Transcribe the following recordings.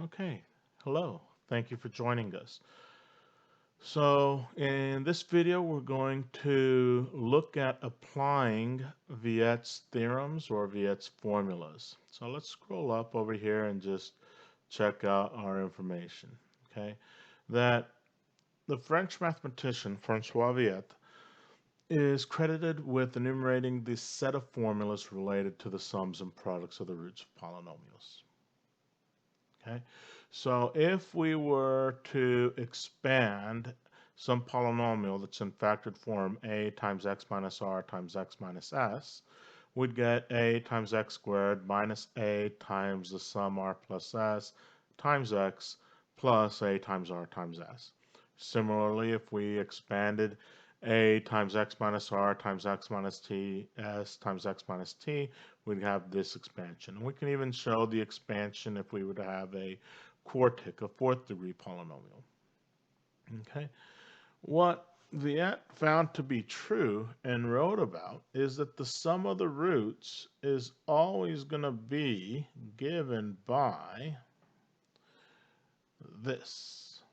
Okay, hello. Thank you for joining us. So, in this video, we're going to look at applying Viet's theorems or Viet's formulas. So, let's scroll up over here and just check out our information. Okay, that the French mathematician Francois Viet is credited with enumerating the set of formulas related to the sums and products of the roots of polynomials. Okay, so if we were to expand some polynomial that's in factored form a times x minus r times x minus s, we'd get a times x squared minus a times the sum r plus s times x plus a times r times s. Similarly, if we expanded a times x minus r times x minus t s times x minus t, we'd have this expansion. And we can even show the expansion if we were to have a quartic, a fourth degree polynomial. Okay. What Viet found to be true and wrote about is that the sum of the roots is always going to be given by this,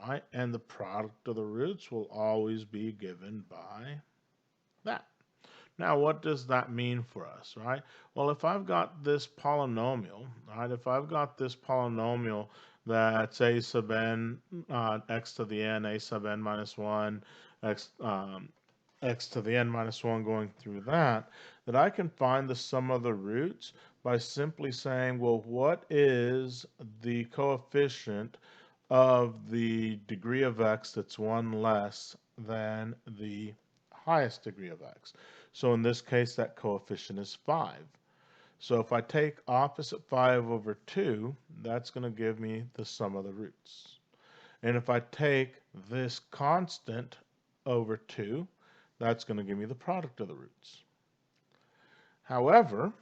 right? And the product of the roots will always be given by that. Now, what does that mean for us, right? Well, if I've got this polynomial, right, if I've got this polynomial that's a sub n, x to the n, a sub n minus 1, x, x to the n minus 1 going through that I can find the sum of the roots by simply saying, well, what is the coefficient of the degree of x that's 1 less than the highest degree of x? So in this case, that coefficient is 5. So if I take opposite 5 over 2, that's going to give me the sum of the roots. And if I take this constant over 2, that's going to give me the product of the roots. However,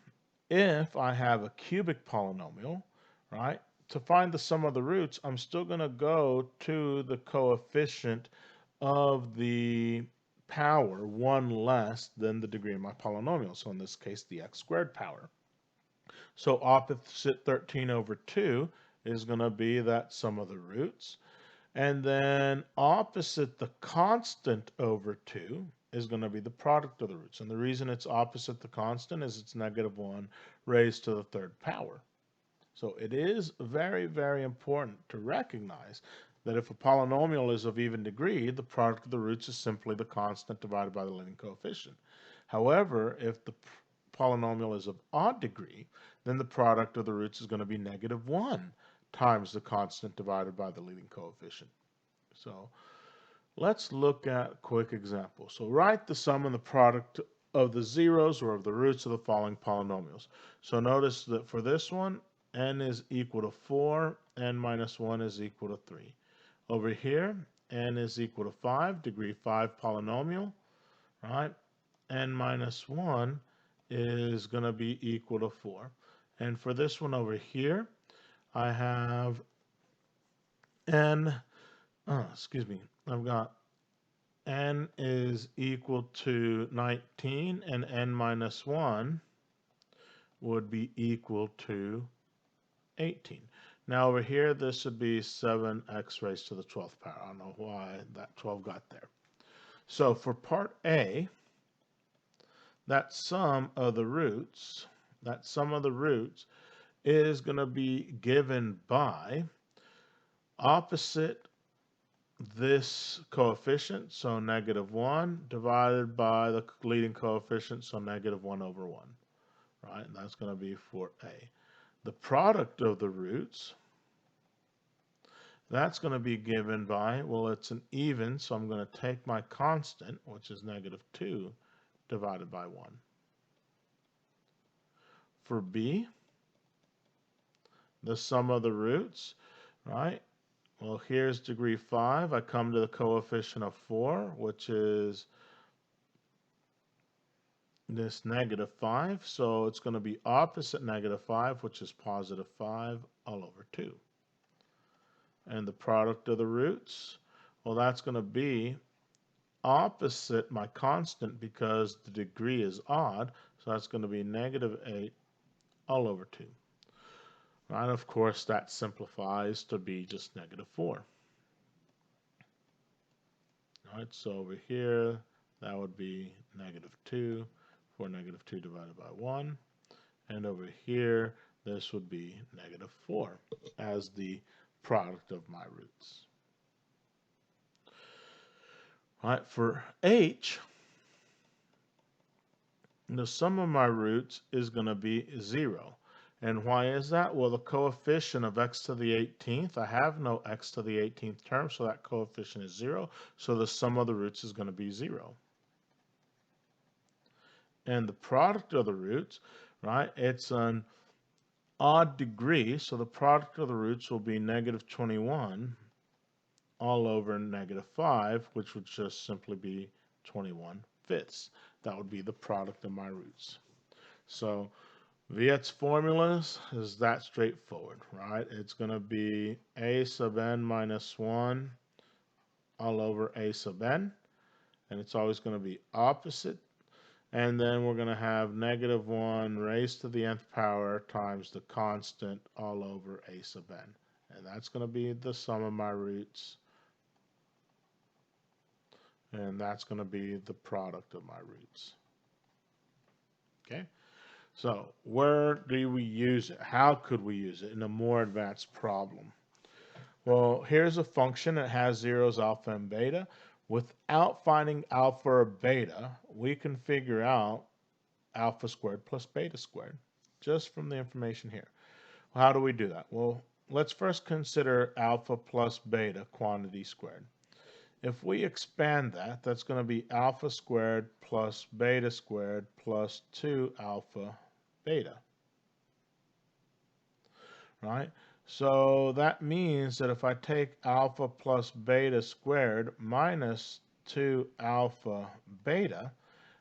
if I have a cubic polynomial, right, to find the sum of the roots, I'm still going to go to the coefficient of the power 1 less than the degree of my polynomial. So in this case, the x squared power. So opposite 13 over 2 is going to be that sum of the roots. And then opposite the constant over 2 is going to be the product of the roots. And the reason it's opposite the constant is it's negative 1 raised to the third power. So it is very, very important to recognize that if a polynomial is of even degree, the product of the roots is simply the constant divided by the leading coefficient. However, if the polynomial is of odd degree, then the product of the roots is going to be negative 1 times the constant divided by the leading coefficient. So let's look at a quick example. So write the sum and the product of the zeros or of the roots of the following polynomials. So notice that for this one, n is equal to 4, n minus 1 is equal to 3. Over here, n is equal to 5, degree 5 polynomial, right? N minus 1 is going to be equal to 4. And for this one over here, I have n, I've got n is equal to 19, and n minus 1 would be equal to 18. Now over here, this would be 7x raised to the 12th power. I don't know why that 12 got there. So for part A, that sum of the roots, is going to be given by opposite this coefficient, so negative 1, divided by the leading coefficient, so negative 1 over 1, right? And that's going to be for A. The product of the roots, that's going to be given by, well, it's an even, so I'm going to take my constant, which is negative 2, divided by 1. For B, the sum of the roots, right? Well, here's degree 5. I come to the coefficient of 4, which is this negative 5. So it's going to be opposite negative 5, which is positive 5 all over 2. And the product of the roots, well, that's going to be opposite my constant because the degree is odd. So that's going to be negative 8 all over 2. And of course, that simplifies to be just -4. All right, so over here, that would be -2 for -2 divided by 1. And over here, this would be -4 as the product of my roots. All right, for h, the sum of my roots is going to be 0. And why is that? Well, the coefficient of x to the 18th, I have no x to the 18th term, so that coefficient is 0. So the sum of the roots is going to be 0. And the product of the roots, right, it's an odd degree, so the product of the roots will be -21 all over -5, which would just simply be 21/5. That would be the product of my roots. So Viet's formulas is that straightforward, right? It's going to be a sub n minus 1 all over a sub n, and it's always going to be opposite. And then we're going to have -1 raised to the nth power times the constant all over a sub n. And that's going to be the sum of my roots. And that's going to be the product of my roots. Okay? So where do we use it? How could we use it in a more advanced problem? Well, here's a function that has zeros alpha and beta. Without finding alpha or beta, we can figure out alpha squared plus beta squared just from the information here. Well, how do we do that? Well, let's first consider alpha plus beta quantity squared. If we expand that, that's going to be alpha squared plus beta squared plus 2 alpha beta, right? So that means that if I take alpha plus beta squared minus 2 alpha beta,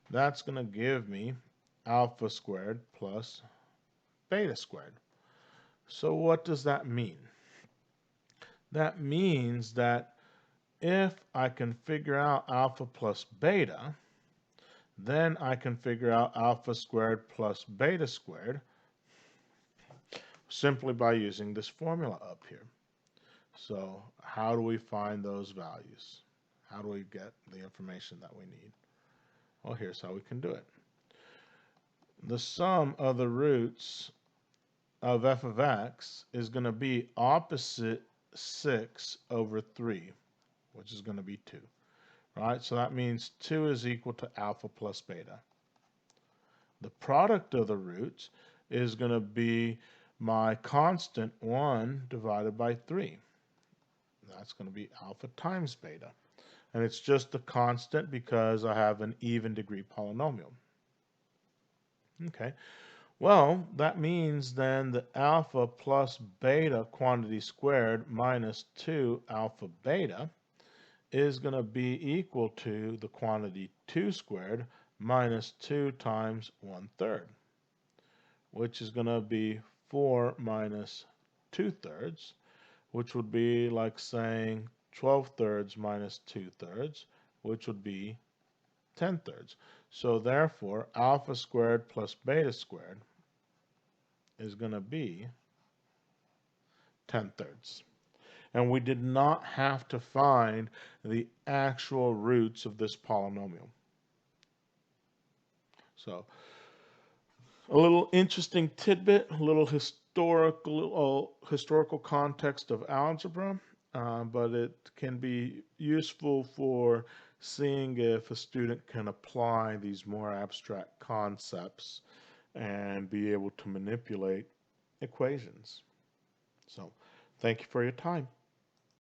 that's going to give me alpha squared plus beta squared. So what does that mean? That means that if I can figure out alpha plus beta, then I can figure out alpha squared plus beta squared simply by using this formula up here. So how do we find those values? How do we get the information that we need? Well, here's how we can do it. The sum of the roots of f of x is going to be opposite 6 over 3, which is going to be 2. Right? So that means 2 is equal to alpha plus beta. The product of the roots is going to be my constant 1 divided by 3. That's going to be alpha times beta. And it's just a constant because I have an even degree polynomial. Okay. Well, that means then the alpha plus beta quantity squared minus 2 alpha beta is going to be equal to the quantity 2 squared minus 2 times 1/3, which is going to be 4 minus 2/3, which would be like saying 12/3 minus 2/3, which would be 10/3. So therefore, alpha squared plus beta squared is going to be 10/3. And we did not have to find the actual roots of this polynomial. So a little interesting tidbit, a little historical context of algebra, but it can be useful for seeing if a student can apply these more abstract concepts and be able to manipulate equations. So thank you for your time.